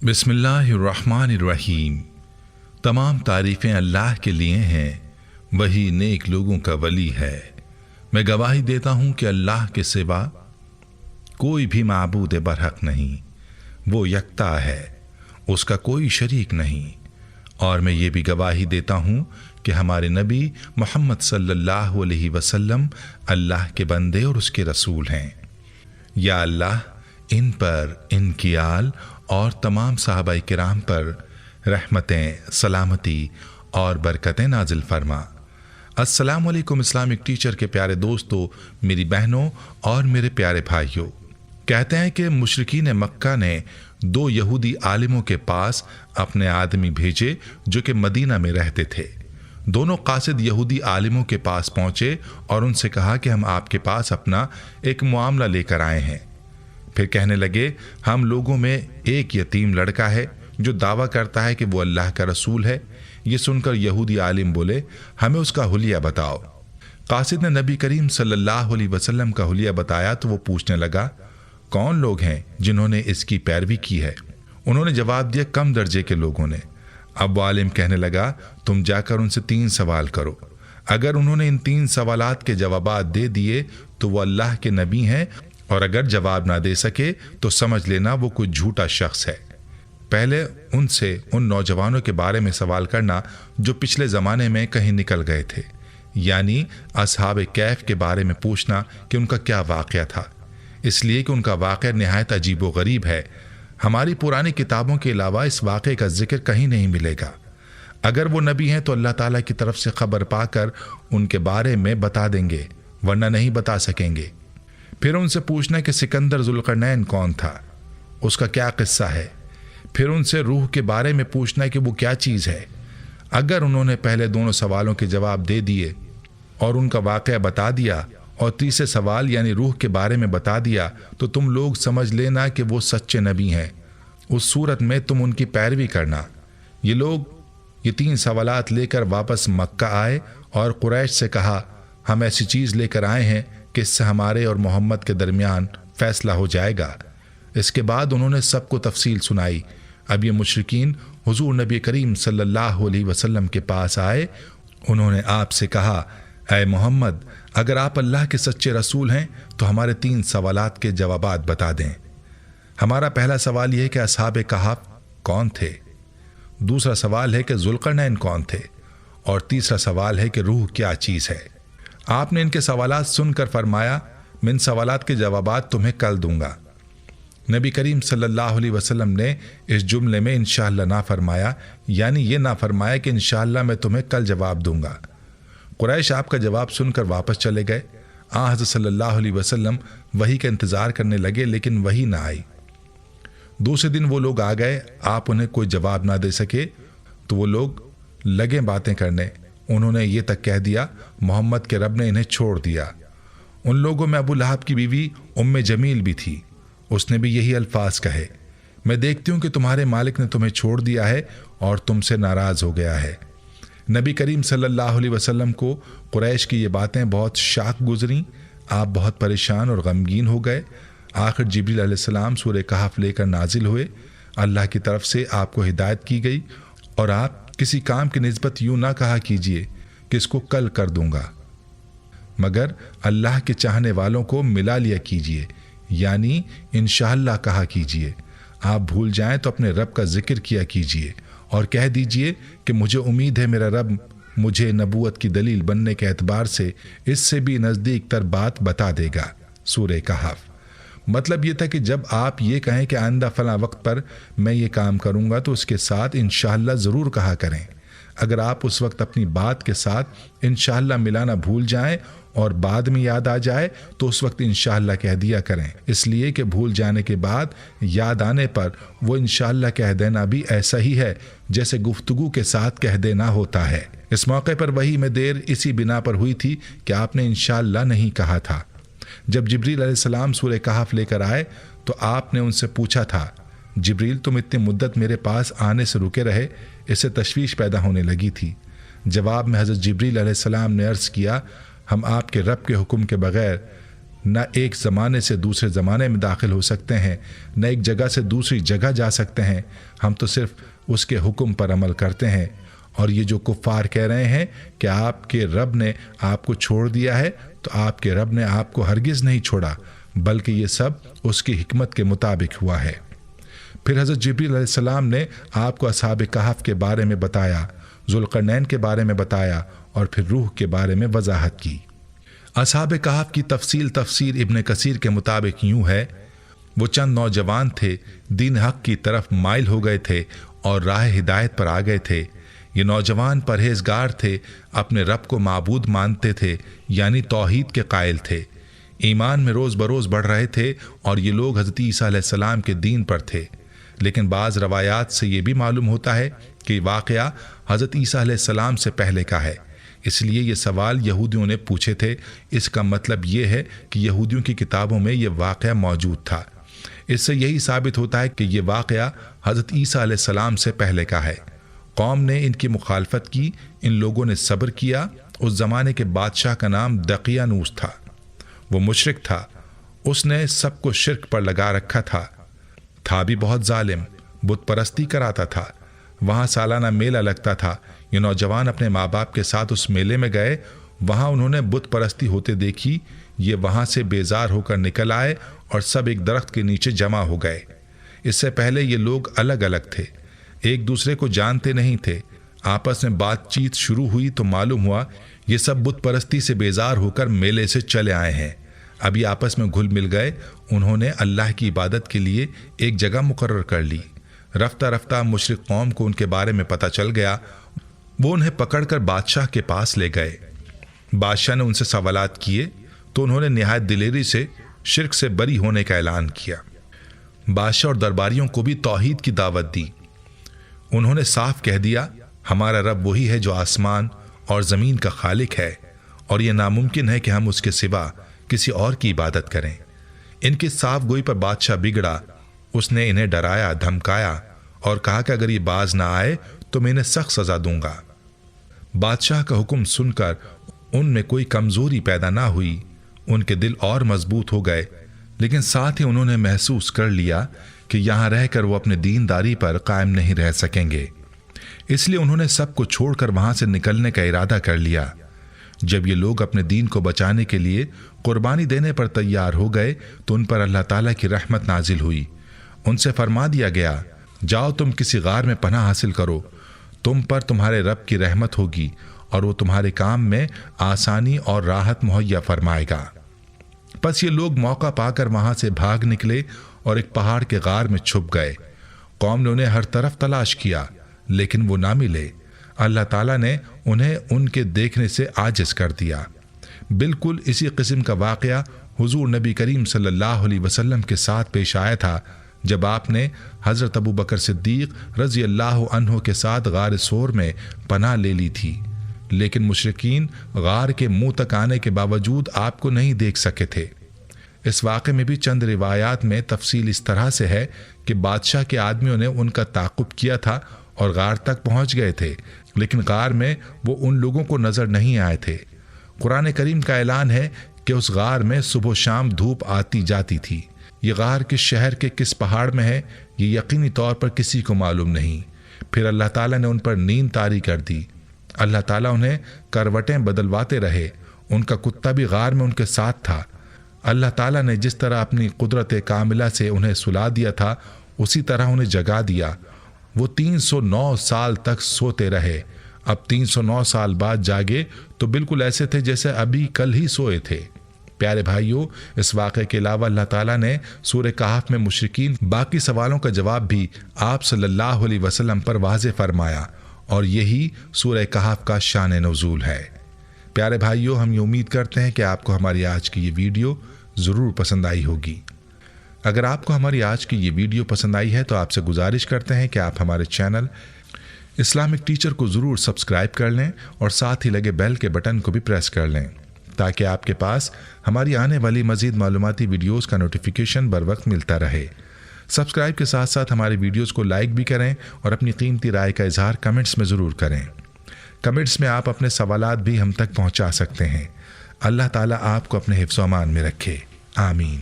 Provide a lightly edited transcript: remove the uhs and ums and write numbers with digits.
बिस्मिल्लाहिर्रहमानिर्रहीम। तमाम तारीफ़ें अल्लाह के लिए हैं, वही नेक लोगों का वली है। मैं गवाही देता हूँ कि अल्लाह के सिवा कोई भी माबूद बरहक नहीं, वो यकता है, उसका कोई शरीक नहीं। और मैं ये भी गवाही देता हूँ कि हमारे नबी मोहम्मद सल्लल्लाहु अलैहि वसल्लम अल्लाह के बंदे और उसके रसूल हैं। या अल्लाह इन पर, इनकी आल और तमाम सहाबाए किराम पर रहमतें, सलामती और बरकतें नाजिल फरमा। अस्सलामु अलैकुम इस्लामिक टीचर के प्यारे दोस्तों, मेरी बहनों और मेरे प्यारे भाइयों। कहते हैं कि मुशरिकीन मक्का ने 2 यहूदी आलिमों के पास अपने आदमी भेजे जो कि मदीना में रहते थे। दोनों कासिद यहूदी आलिमों के पास पहुंचे और उनसे कहा कि हम आपके पास अपना एक मामला लेकर आए हैं। फिर कहने लगे, हम लोगों में एक यतीम लड़का है जो दावा करता है कि वो अल्लाह का रसूल है। ये सुनकर यहूदी आलिम बोले, हमें उसका हुलिया बताओ। कासिद ने नबी करीम सल्लल्लाहु अलैहि वसल्लम का हुलिया बताया तो वो पूछने लगा, कौन लोग हैं जिन्होंने इसकी पैरवी की है? उन्होंने जवाब दिया, कम दर्जे के लोगों ने। अब वो आलिम कहने लगा, तुम जाकर उनसे 3 सवाल करो। अगर उन्होंने इन 3 सवालात के जवाबात दे दिए तो वो अल्लाह के नबी हैं, और अगर जवाब ना दे सके तो समझ लेना वो कोई झूठा शख्स है। पहले उनसे उन नौजवानों के बारे में सवाल करना जो पिछले ज़माने में कहीं निकल गए थे, यानी असहाब कैफ के बारे में पूछना कि उनका क्या वाक़या था, इसलिए कि उनका वाक़या निहायत अजीब व गरीब है। हमारी पुरानी किताबों के अलावा इस वाक़े का जिक्र कहीं नहीं मिलेगा। अगर वो नबी हैं तो अल्लाह ताला की तरफ से खबर पाकर उनके बारे में बता देंगे, वरना नहीं बता सकेंगे। फिर उनसे पूछना कि सिकंदर जुल्करनैन कौन था, उसका क्या किस्सा है। फिर उनसे रूह के बारे में पूछना कि वो क्या चीज़ है। अगर उन्होंने पहले दोनों सवालों के जवाब दे दिए और उनका वाक़या बता दिया और तीसरे सवाल यानी रूह के बारे में बता दिया तो तुम लोग समझ लेना कि वो सच्चे नबी हैं। उस सूरत में तुम उनकी पैरवी करना। ये लोग ये 3 सवालात लेकर वापस मक्का आए और कुरैश से कहा, हम ऐसी चीज़ लेकर आए हैं कि इससे हमारे और मोहम्मद के दरमियान फैसला हो जाएगा। इसके बाद उन्होंने सबको तफसील सुनाई। अब ये मुशरिकीन हुजूर नबी करीम सल्लल्लाहु अलैहि वसल्लम के पास आए। उन्होंने आपसे कहा, ऐ मोहम्मद, अगर आप अल्लाह के सच्चे रसूल हैं तो हमारे 3 सवालात के जवाबात बता दें। हमारा पहला सवाल यह है कि असहाबे कहफ कौन थे, दूसरा सवाल है कि जुल्करनैन कौन थे, और तीसरा सवाल है कि रूह क्या चीज़ है। आपने इनके सवालात सुनकर फरमाया, मैं इन सवालात के जवाबात तुम्हें कल दूंगा। नबी करीम सल्लल्लाहु अलैहि वसल्लम ने इस जुमले में इंशाअल्लाह ना फरमाया, यानी ये ना फरमाया कि इंशाअल्लाह मैं तुम्हें कल जवाब दूंगा। कुरैश आपका जवाब सुनकर वापस चले गए। हज़रत सल्लल्लाहु अलैहि वसल्लम वही का इंतज़ार करने लगे, लेकिन वही ना आई। दूसरे दिन वो लोग आ गए, आप उन्हें कोई जवाब ना दे सके तो वो लोग लगे बातें करने। उन्होंने ये तक कह दिया, मोहम्मद के रब ने इन्हें छोड़ दिया। उन लोगों में अबू लहब की बीवी उम्मे जमील भी थी। उसने भी यही अल्फाज कहे, मैं देखती हूँ कि तुम्हारे मालिक ने तुम्हें छोड़ दिया है और तुमसे नाराज़ हो गया है। नबी करीम सल्लल्लाहु अलैहि वसल्लम को कुरैश की ये बातें बहुत शाक गुजरी। आप बहुत परेशान और गमगीन हो गए। आखिर जिब्रील अलैहिस्सलाम सूरह कहफ लेकर नाजिल हुए। अल्लाह की तरफ से आपको हिदायत की गई और आप किसी काम की निस्बत यूं ना कहा कीजिए कि इसको कल कर दूंगा, मगर अल्लाह के चाहने वालों को मिला लिया कीजिए, यानी इंशाअल्लाह कहा कीजिए। आप भूल जाएं तो अपने रब का जिक्र किया कीजिए और कह दीजिए कि मुझे उम्मीद है मेरा रब मुझे नबूवत की दलील बनने के एतबार से इससे भी नज़दीक तर बात बता देगा। सूरह कहफ। मतलब ये था कि जब आप ये कहें कि आइंदा फला वक्त पर मैं ये काम करूंगा तो उसके साथ इंशाअल्लाह ज़रूर कहा करें। अगर आप उस वक्त अपनी बात के साथ इंशाअल्लाह मिलाना भूल जाएं और बाद में याद आ जाए तो उस वक्त इंशाअल्लाह कह दिया करें, इसलिए कि भूल जाने के बाद याद आने पर वो इंशाअल्लाह कह देना भी ऐसा ही है जैसे गुफ्तगू के साथ कह देना होता है। इस मौके पर वही में देर इसी बिना पर हुई थी कि आपने इंशाअल्लाह नहीं कहा था। जब जिब्रील अलैहिस्सलाम सूरह कहफ लेकर आए तो आपने उनसे पूछा था, जिब्रील तुम इतनी मुद्दत मेरे पास आने से रुके रहे, इससे तशवीश पैदा होने लगी थी। जवाब में हज़रत जिब्रील अलैहिस्सलाम ने अर्ज़ किया, हम आपके रब के हुक्म के बगैर न एक ज़माने से दूसरे ज़माने में दाखिल हो सकते हैं, न एक जगह से दूसरी जगह जा सकते हैं। हम तो सिर्फ उसके हुक्म पर अमल करते हैं। और ये जो कुफ़ार कह रहे हैं कि आपके रब ने आपको छोड़ दिया है, तो आपके रब ने आपको हरगिज़ नहीं छोड़ा, बल्कि ये सब उसकी हिकमत के मुताबिक हुआ है। फिर हज़रत जिब्रील अलैहिस्सलाम ने आपको असहाब कहफ के बारे में बताया, ज़ुल्क़रनैन के बारे में बताया और फिर रूह के बारे में वजाहत की। असहाब कहफ की तफसीर इब्न कसीर के मुताबिक यूँ है, वो चंद नौजवान थे, दीन हक की तरफ माइल हो गए थे और राह हिदायत पर आ गए थे। ये नौजवान परहेजगार थे, अपने रब को माबूद मानते थे, यानी तौहीद के कायल थे, ईमान में रोज़ बरोज़ बढ़ रहे थे और ये लोग हज़रत ईसा अलैहिस्सलाम के दीन पर थे। लेकिन बाज़ रवायात से ये भी मालूम होता है कि वाक़या हज़रत ईसा अलैहिस्सलाम से पहले का है। इसलिए ये सवाल यहूदियों ने पूछे थे। इसका मतलब ये है कि यहूदियों की किताबों में ये वाक़या मौजूद था। इससे यही साबित होता है कि ये वाक़या हज़रत ईसा अलैहिस्सलाम से पहले का है। कौम ने इनकी मुखालफत की, इन लोगों ने सब्र किया। उस ज़माने के बादशाह का नाम दकियानूस था। वो मुशरिक था, उसने सबको शिर्क पर लगा रखा था भी बहुत जालिम, बुत परस्ती कराता था। वहाँ सालाना मेला लगता था। ये नौजवान अपने माँ बाप के साथ उस मेले में गए, वहाँ उन्होंने बुत परस्ती होते देखी। ये वहाँ से बेजार होकर निकल आए और सब एक दरख्त के नीचे जमा हो गए। इससे पहले ये लोग अलग अलग थे, एक दूसरे को जानते नहीं थे। आपस में बातचीत शुरू हुई तो मालूम हुआ ये सब बुत परस्ती से बेजार होकर मेले से चले आए हैं। अभी आपस में घुल मिल गए। उन्होंने अल्लाह की इबादत के लिए एक जगह मुकर्रर कर ली। रफ्ता रफ्ता मुशरिक कौम को उनके बारे में पता चल गया। वो उन्हें पकड़कर बादशाह के पास ले गए। बादशाह ने उनसे सवालात किए तो उन्होंने निहायत दिलेरी से शिर्क से बरी होने का ऐलान किया। बादशाह और दरबारियों को भी तौहीद की दावत दी। उन्होंने साफ कह दिया, हमारा रब वही है जो आसमान और ज़मीन का खालिक है और यह नामुमकिन है कि हम उसके सिवा किसी और की इबादत करें। इनकी साफ गोई पर बादशाह बिगड़ा। उसने इन्हें डराया, धमकाया और कहा कि अगर ये बाज ना आए तो मैं इन्हें सख्त सज़ा दूंगा। बादशाह का हुक्म सुनकर उनमें कोई कमज़ोरी पैदा ना हुई। उनके दिल और मजबूत हो गए, लेकिन साथ ही उन्होंने महसूस कर लिया कि यहाँ रहकर वो अपने दीनदारी पर कायम नहीं रह सकेंगे। इसलिए उन्होंने सबको छोड़कर वहाँ से निकलने का इरादा कर लिया। जब ये लोग अपने दीन को बचाने के लिए कुर्बानी देने पर तैयार हो गए तो उन पर अल्लाह ताला की रहमत नाजिल हुई। उनसे फरमा दिया गया, जाओ तुम किसी गार में पनाह हासिल करो, तुम पर तुम्हारे रब की रहमत होगी और वो तुम्हारे काम में आसानी और राहत मुहैया फरमाएगा। बस ये लोग मौका पाकर वहां से भाग निकले और एक पहाड़ के गार में छुप गए। कौम ने उन्हें हर तरफ तलाश किया, लेकिन वो ना मिले। अल्लाह ताला ने उन्हें उनके देखने से आजिज कर दिया। बिल्कुल इसी किस्म का वाक़या हुजूर नबी करीम सल्लल्लाहु अलैहि वसल्लम के साथ पेश आया था, जब आपने हज़रत अबू बकर सिद्दीक़ रज़ी अल्लाह अन्हु के साथ गार सोर में पनाह ले ली थी। लेकिन मुशरिकीन गार के मुंह तक आने के बावजूद आपको नहीं देख सके थे। इस वाक़े में भी चंद रिवायात में तफसील इस तरह से है कि बादशाह के आदमियों ने उनका ताक़ुब किया था और गार तक पहुंच गए थे, लेकिन गार में वो उन लोगों को नज़र नहीं आए थे। कुरान करीम का ऐलान है कि उस गार में सुबह शाम धूप आती जाती थी। ये गार किस शहर के किस पहाड़ में है ये यकीनी तौर पर किसी को मालूम नहीं। फिर अल्लाह ताला ने उन पर नींद तारी कर दी। अल्लाह ताला उन्हें करवटें बदलवाते रहे। उनका कुत्ता भी गार में उनके साथ था। अल्लाह ताला ने जिस तरह अपनी कुदरत कामिला से उन्हें सुला दिया था, उसी तरह उन्हें जगा दिया। वो 309 साल तक सोते रहे। अब 309 साल बाद जागे तो बिल्कुल ऐसे थे जैसे अभी कल ही सोए थे। प्यारे भाइयों, इस वाक़े के अलावा अल्लाह ताला ने सूरह कहफ में मुशरिकीन बाकी सवालों का जवाब भी आप सल्लल्लाहु अलैहि वसल्लम पर वाज़े फरमाया और यही सूरह कहफ का शान नुज़ूल है। प्यारे भाइयों, हम ये उम्मीद करते हैं कि आपको हमारी आज की ये वीडियो ज़रूर पसंद आई होगी। अगर आपको हमारी आज की ये वीडियो पसंद आई है तो आपसे गुजारिश करते हैं कि आप हमारे चैनल इस्लामिक टीचर को ज़रूर सब्सक्राइब कर लें और साथ ही लगे बेल के बटन को भी प्रेस कर लें, ताकि आपके पास हमारी आने वाली मज़ीद मालूमाती वीडियोज़ का नोटिफिकेशन बर वक्त मिलता रहे। सब्सक्राइब के साथ साथ हमारी वीडियोज़ को लाइक भी करें और अपनी कीमती राय का इजहार कमेंट्स में ज़रूर करें। कमेंट्स में आप अपने सवालात भी हम तक पहुँचा सकते हैं। अल्लाह ताला आपको अपने हिफ्ज़-ओ-अमान में रखे। آمین.